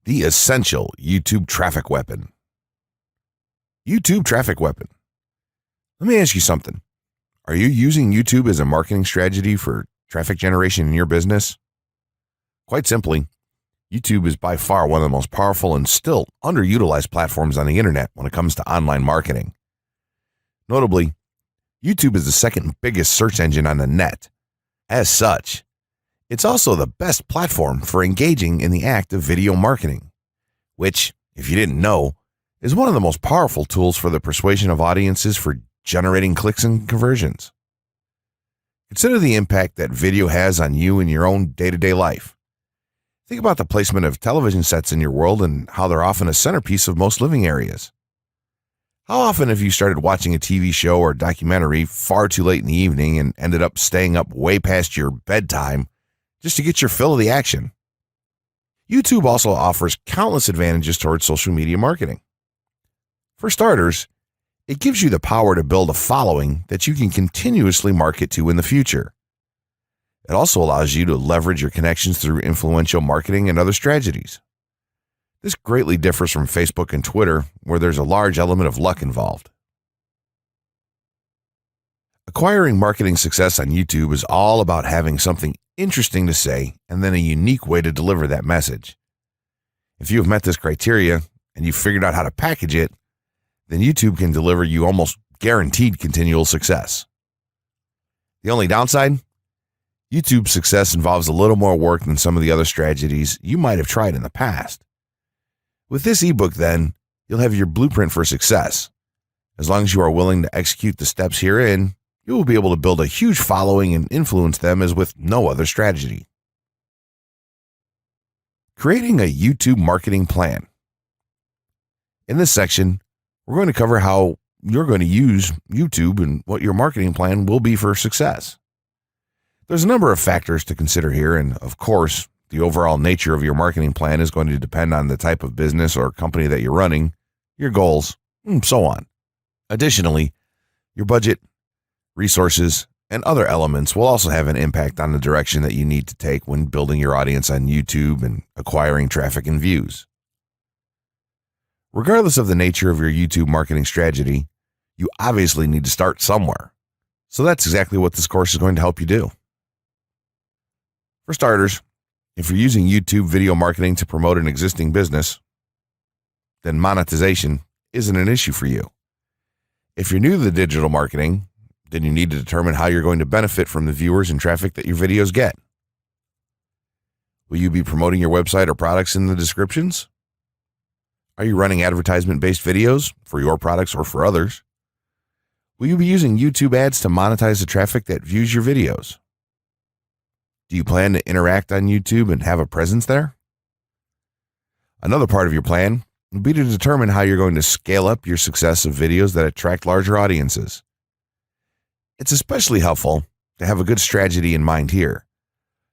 The essential YouTube traffic weapon. YouTube traffic weapon. Let me ask you something. Are you using YouTube as a marketing strategy for traffic generation in your business? Quite simply, YouTube is by far one of the most powerful and still underutilized platforms on the internet when it comes to online marketing. Notably, YouTube is the second biggest search engine on the net. As such, it's also the best platform for engaging in the act of video marketing, which, if you didn't know, is one of the most powerful tools for the persuasion of audiences for generating clicks and conversions. Consider the impact that video has on you in your own day-to-day life. Think about the placement of television sets in your world and how they're often a centerpiece of most living areas. How often have you started watching a TV show or documentary far too late in the evening and ended up staying up way past your bedtime just to get your fill of the action? YouTube also offers countless advantages towards social media marketing. For starters, it gives you the power to build a following that you can continuously market to in the future. It also allows you to leverage your connections through influential marketing and other strategies. This greatly differs from Facebook and Twitter, where there's a large element of luck involved. Acquiring marketing success on YouTube is all about having something interesting to say and then a unique way to deliver that message. If you have met this criteria and you've figured out how to package it, then YouTube can deliver you almost guaranteed continual success. The only downside? YouTube's success involves a little more work than some of the other strategies you might have tried in the past. With this ebook, then, you'll have your blueprint for success. As long as you are willing to execute the steps herein, you will be able to build a huge following and influence them as with no other strategy. Creating a YouTube marketing plan. In this section, we're going to cover how you're going to use YouTube and what your marketing plan will be for success. There's a number of factors to consider here, and of course, the overall nature of your marketing plan is going to depend on the type of business or company that you're running, your goals, and so on. Additionally, your budget, resources, and other elements will also have an impact on the direction that you need to take when building your audience on YouTube and acquiring traffic and views. Regardless of the nature of your YouTube marketing strategy, you obviously need to start somewhere. So that's exactly what this course is going to help you do. For starters, if you're using YouTube video marketing to promote an existing business, then monetization isn't an issue for you. If you're new to the digital marketing, then you need to determine how you're going to benefit from the viewers and traffic that your videos get. Will you be promoting your website or products in the descriptions? Are you running advertisement-based videos for your products or for others? Will you be using YouTube ads to monetize the traffic that views your videos? Do you plan to interact on YouTube and have a presence there? Another part of your plan would be to determine how you're going to scale up your success of videos that attract larger audiences. It's especially helpful to have a good strategy in mind here.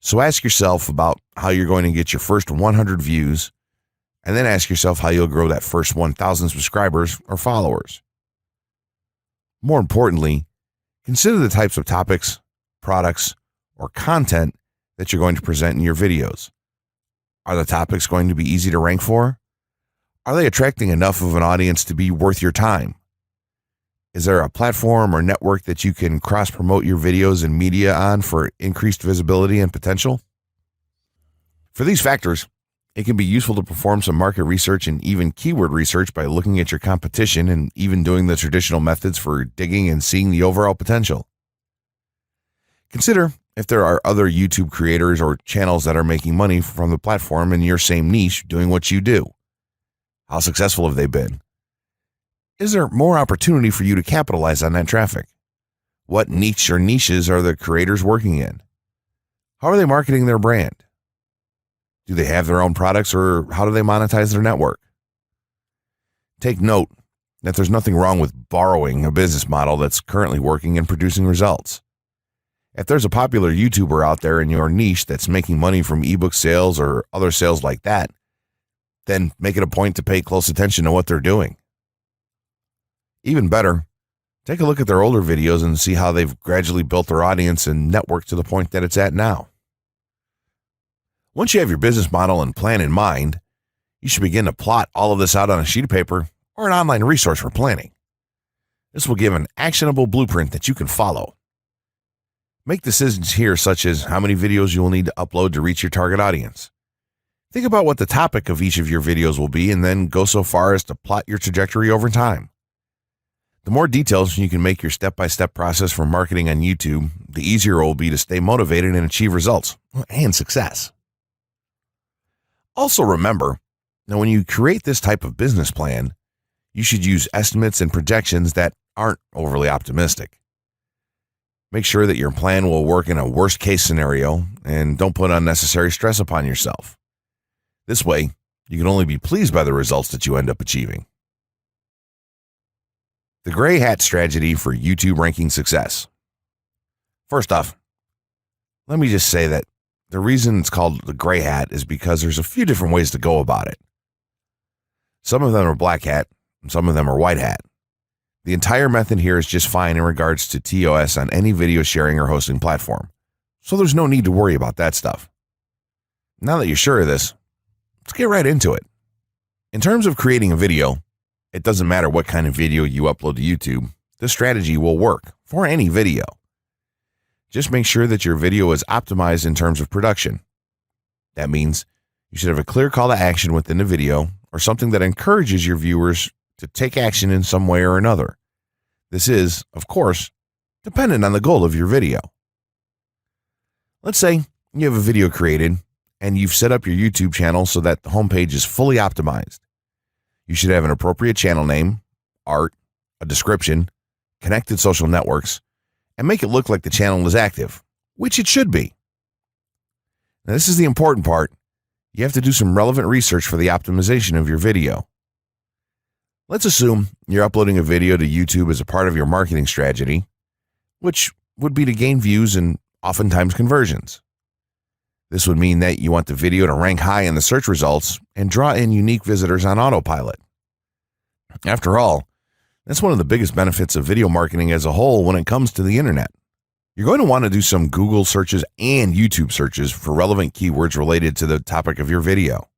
So ask yourself about how you're going to get your first 100 views, and then ask yourself how you'll grow that first 1,000 subscribers or followers. More importantly, consider the types of topics, products, or content that you're going to present in your videos. Are the topics going to be easy to rank for? Are they attracting enough of an audience to be worth your time? Is there a platform or network that you can cross-promote your videos and media on for increased visibility and potential? For these factors, it can be useful to perform some market research and even keyword research by looking at your competition and even doing the traditional methods for digging and seeing the overall potential. Consider if there are other YouTube creators or channels that are making money from the platform in your same niche doing what you do. How successful have they been? Is there more opportunity for you to capitalize on that traffic? What niche or niches are the creators working in? How are they marketing their brand? Do they have their own products, or how do they monetize their network? Take note that there's nothing wrong with borrowing a business model that's currently working and producing results. If there's a popular YouTuber out there in your niche that's making money from ebook sales or other sales like that, then make it a point to pay close attention to what they're doing. Even better, take a look at their older videos and see how they've gradually built their audience and network to the point that it's at now. Once you have your business model and plan in mind, You should begin to plot all of this out on a sheet of paper or an online resource for planning. This will give an actionable blueprint that you can follow. Make decisions here, such as how many videos you will need to upload to reach your target audience. Think about what the topic of each of your videos will be, and then go so far as to plot your trajectory over time. The more details you can make your step-by-step process for marketing on YouTube, the easier it will be to stay motivated and achieve results and success. Also remember, now when you create this type of business plan, you should use estimates and projections that aren't overly optimistic. Make sure that your plan will work in a worst-case scenario and don't put unnecessary stress upon yourself. This way, you can only be pleased by the results that you end up achieving. The gray hat strategy for YouTube ranking success. First off, let me just say that the reason it's called the gray hat is because there's a few different ways to go about it. Some of them are black hat, and some of them are white hat. The entire method here is just fine in regards to TOS on any video sharing or hosting platform, so there's no need to worry about that stuff. Now that you're sure of this, let's get right into it. In terms of creating a video, it doesn't matter what kind of video you upload to YouTube, this strategy will work for any video. Just make sure that your video is optimized in terms of production. That means you should have a clear call to action within the video or something that encourages your viewers to take action in some way or another. This is, of course, dependent on the goal of your video. Let's say you have a video created and you've set up your YouTube channel so that the homepage is fully optimized. You should have an appropriate channel name, art, a description, connected social networks, and make it look like the channel is active, which it should be. Now, this is the important part. You have to do some relevant research for the optimization of your video. Let's assume you're uploading a video to YouTube as a part of your marketing strategy, which would be to gain views and oftentimes conversions. This would mean that you want the video to rank high in the search results and draw in unique visitors on autopilot. After all, that's one of the biggest benefits of video marketing as a whole when it comes to the internet. You're going to want to do some Google searches and YouTube searches for relevant keywords related to the topic of your video.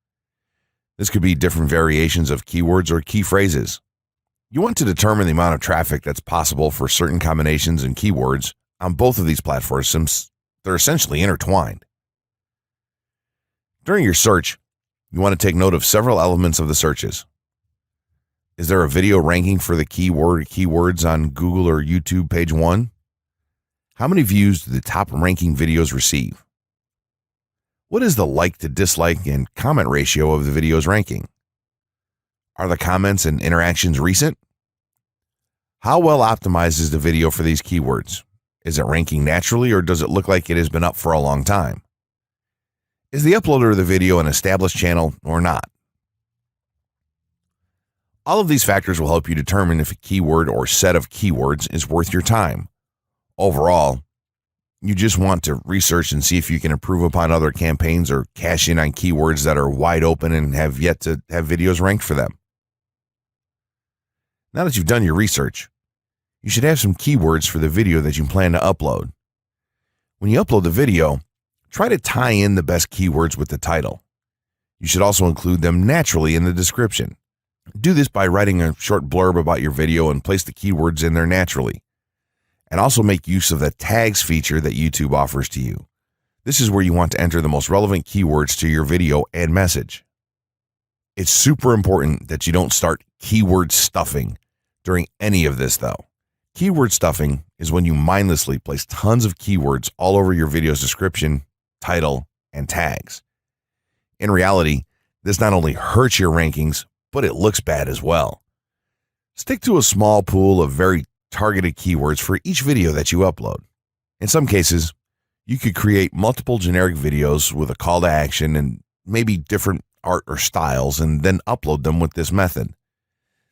This could be different variations of keywords or key phrases. You want to determine the amount of traffic that's possible for certain combinations and keywords on both of these platforms since they're essentially intertwined. During your search, you want to take note of several elements of the searches. Is there a video ranking for the keyword or keywords on Google or YouTube page 1? How many views do the top ranking videos receive? What is the like to dislike and comment ratio of the video's ranking? Are the comments and interactions recent? How well optimized is the video for these keywords? Is it ranking naturally or does it look like it has been up for a long time? Is the uploader of the video an established channel or not? All of these factors will help you determine if a keyword or set of keywords is worth your time. Overall, you just want to research and see if you can improve upon other campaigns or cash in on keywords that are wide open and have yet to have videos ranked for them. Now that you've done your research, you should have some keywords for the video that you plan to upload. When you upload the video, try to tie in the best keywords with the title. You should also include them naturally in the description. Do this by writing a short blurb about your video and place the keywords in there naturally. And also make use of the tags feature that YouTube offers to you. This is where you want to enter the most relevant keywords to your video and message. It's super important that you don't start keyword stuffing during any of this though. Keyword stuffing is when you mindlessly place tons of keywords all over your video's description, title, and tags. In reality, this not only hurts your rankings, but it looks bad as well. Stick to a small pool of very targeted keywords for each video that you upload. In some cases, you could create multiple generic videos with a call to action and maybe different art or styles and then upload them with this method.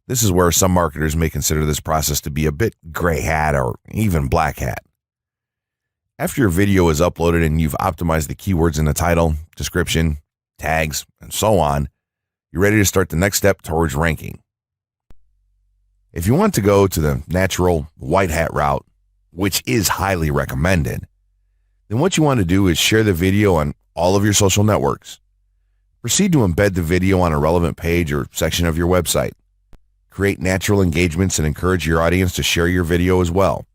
This is where some marketers may consider this process to be a bit gray hat or even black hat. After your video is uploaded and you've optimized the keywords in the title, description, tags, and so on, you're ready to start the next step towards ranking. If you want to go to the natural white hat route, which is highly recommended, then what you want to do is share the video on all of your social networks. Proceed to embed the video on a relevant page or section of your website. Create natural engagements and encourage your audience to share your video as well.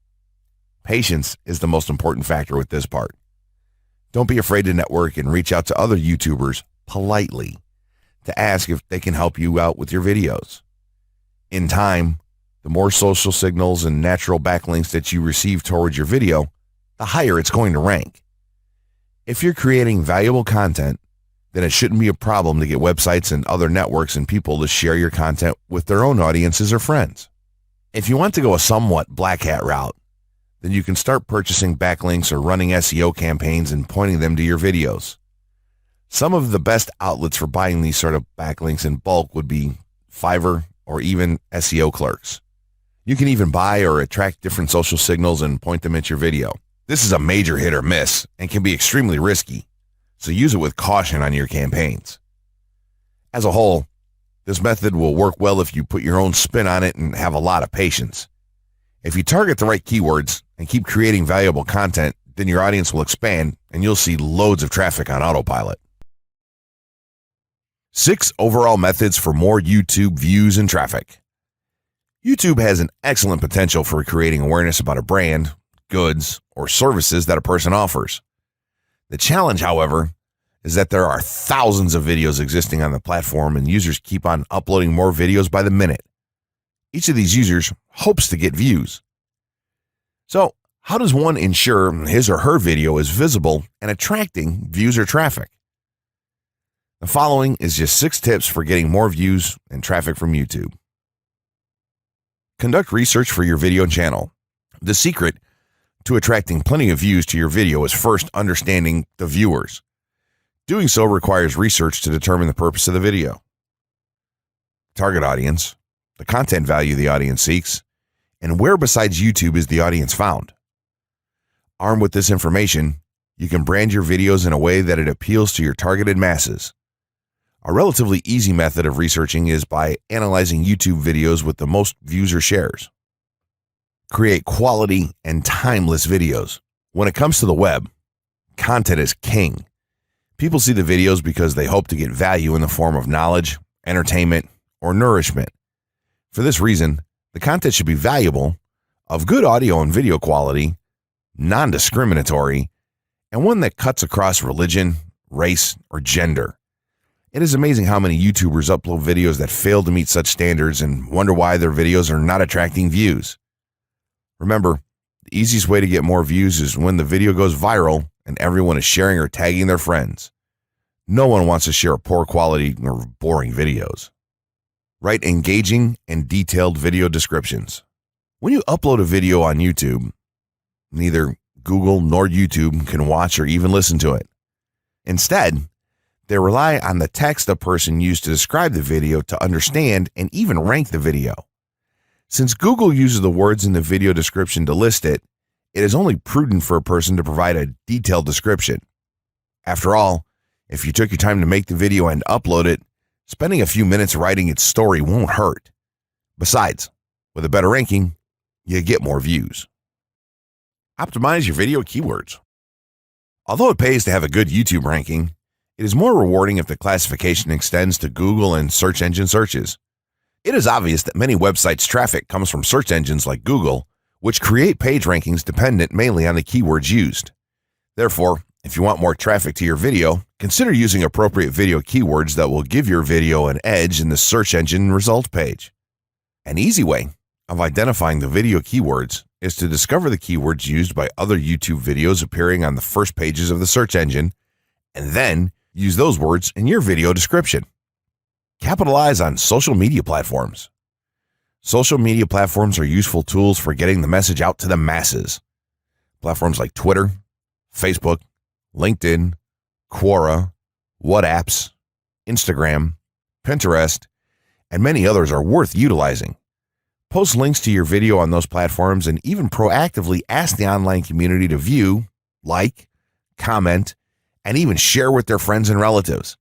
Patience is the most important factor with this part. Don't be afraid to network and reach out to other YouTubers politely to ask if they can help you out with your videos. In time, the more social signals and natural backlinks that you receive towards your video, the higher it's going to rank. If you're creating valuable content, then it shouldn't be a problem to get websites and other networks and people to share your content with their own audiences or friends. If you want to go a somewhat black hat route, then you can start purchasing backlinks or running SEO campaigns and pointing them to your videos. Some of the best outlets for buying these sort of backlinks in bulk would be Fiverr or even SEO clerks. You can even buy or attract different social signals and point them at your video. This is a major hit or miss and can be extremely risky, so use it with caution on your campaigns. As a whole, this method will work well if you put your own spin on it and have a lot of patience. If you target the right keywords and keep creating valuable content, then your audience will expand and you'll see loads of traffic on autopilot. 6 overall methods for more YouTube views and traffic. YouTube has an excellent potential for creating awareness about a brand, goods, or services that a person offers. The challenge, however, is that there are thousands of videos existing on the platform and users keep on uploading more videos by the minute. Each of these users hopes to get views. So, how does one ensure his or her video is visible and attracting views or traffic? The following is just 6 tips for getting more views and traffic from YouTube. Conduct research for your video channel. The secret to attracting plenty of views to your video is first understanding the viewers. Doing so requires research to determine the purpose of the video, target audience, the content value the audience seeks, and where besides YouTube is the audience found. Armed with this information, you can brand your videos in a way that it appeals to your targeted masses. A relatively easy method of researching is by analyzing YouTube videos with the most views or shares. Create quality and timeless videos. When it comes to the web, content is king. People see the videos because they hope to get value in the form of knowledge, entertainment, or nourishment. For this reason, the content should be valuable, of good audio and video quality, non-discriminatory, and one that cuts across religion, race, or gender. It is amazing how many YouTubers upload videos that fail to meet such standards and wonder why their videos are not attracting views. Remember, the easiest way to get more views is when the video goes viral and everyone is sharing or tagging their friends. No one wants to share poor quality or boring videos. Write engaging and detailed video descriptions. When you upload a video on YouTube, neither Google nor YouTube can watch or even listen to it. Instead, they rely on the text a person used to describe the video to understand and even rank the video. Since Google uses the words in the video description to list it, it is only prudent for a person to provide a detailed description. After all, if you took your time to make the video and upload it, spending a few minutes writing its story won't hurt. Besides, with a better ranking, you get more views. Optimize your video keywords. Although it pays to have a good YouTube ranking, it is more rewarding if the classification extends to Google and search engine searches. It is obvious that many websites' traffic comes from search engines like Google, which create page rankings dependent mainly on the keywords used. Therefore, if you want more traffic to your video, consider using appropriate video keywords that will give your video an edge in the search engine result page. An easy way of identifying the video keywords is to discover the keywords used by other YouTube videos appearing on the first pages of the search engine, and then use those words in your video description. Capitalize on social media platforms. Social media platforms are useful tools for getting the message out to the masses. Platforms like Twitter, Facebook, LinkedIn, Quora, WhatsApp, Instagram, Pinterest, and many others are worth utilizing. Post links to your video on those platforms and even proactively ask the online community to view, like, comment, and even share with their friends and relatives.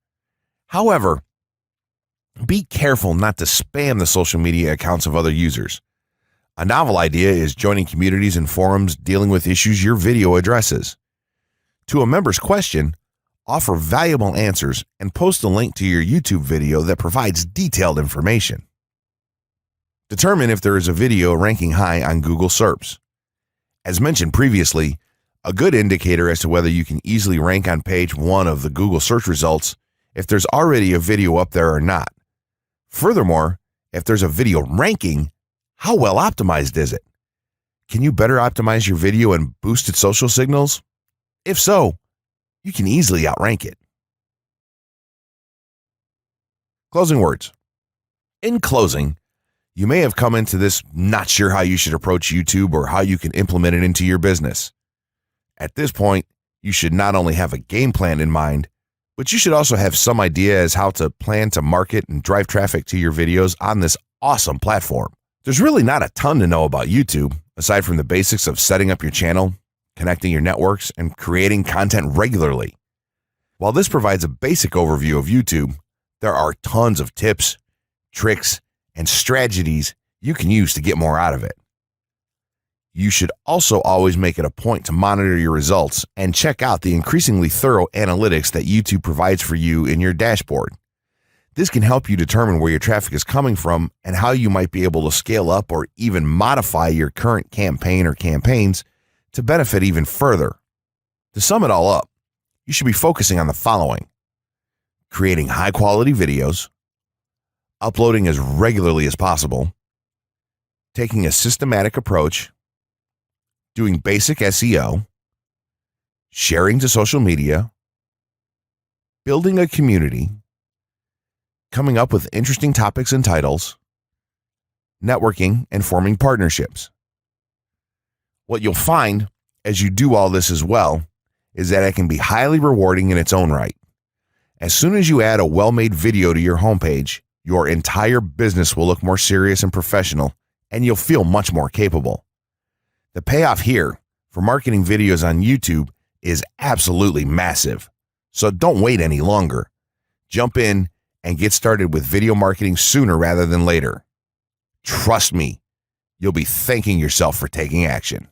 However, be careful not to spam the social media accounts of other users. A novel idea is joining communities and forums dealing with issues your video addresses. To a member's question, offer valuable answers, and post a link to your YouTube video that provides detailed information. Determine if there is a video ranking high on Google SERPs. As mentioned previously, a good indicator as to whether you can easily rank on page 1 of the Google search results if there's already a video up there or not. Furthermore, if there's a video ranking, how well optimized is it? Can you better optimize your video and boost its social signals? If so, you can easily outrank it. Closing words. In closing, you may have come into this not sure how you should approach YouTube or how you can implement it into your business. At this point, you should not only have a game plan in mind, but you should also have some idea as how to plan to market and drive traffic to your videos on this awesome platform. There's really not a ton to know about YouTube, aside from the basics of setting up your channel, connecting your networks, and creating content regularly. While this provides a basic overview of YouTube, there are tons of tips, tricks, and strategies you can use to get more out of it. You should also always make it a point to monitor your results and check out the increasingly thorough analytics that YouTube provides for you in your dashboard. This can help you determine where your traffic is coming from and how you might be able to scale up or even modify your current campaign or campaigns to benefit even further. To sum it all up, you should be focusing on the following: creating high-quality videos, uploading as regularly as possible, taking a systematic approach, doing basic SEO, sharing to social media, building a community, coming up with interesting topics and titles, networking, and forming partnerships. What you'll find as you do all this as well is that it can be highly rewarding in its own right. As soon as you add a well-made video to your homepage, your entire business will look more serious and professional, and you'll feel much more capable. The payoff here for marketing videos on YouTube is absolutely massive. So don't wait any longer. Jump in and get started with video marketing sooner rather than later. Trust me, you'll be thanking yourself for taking action.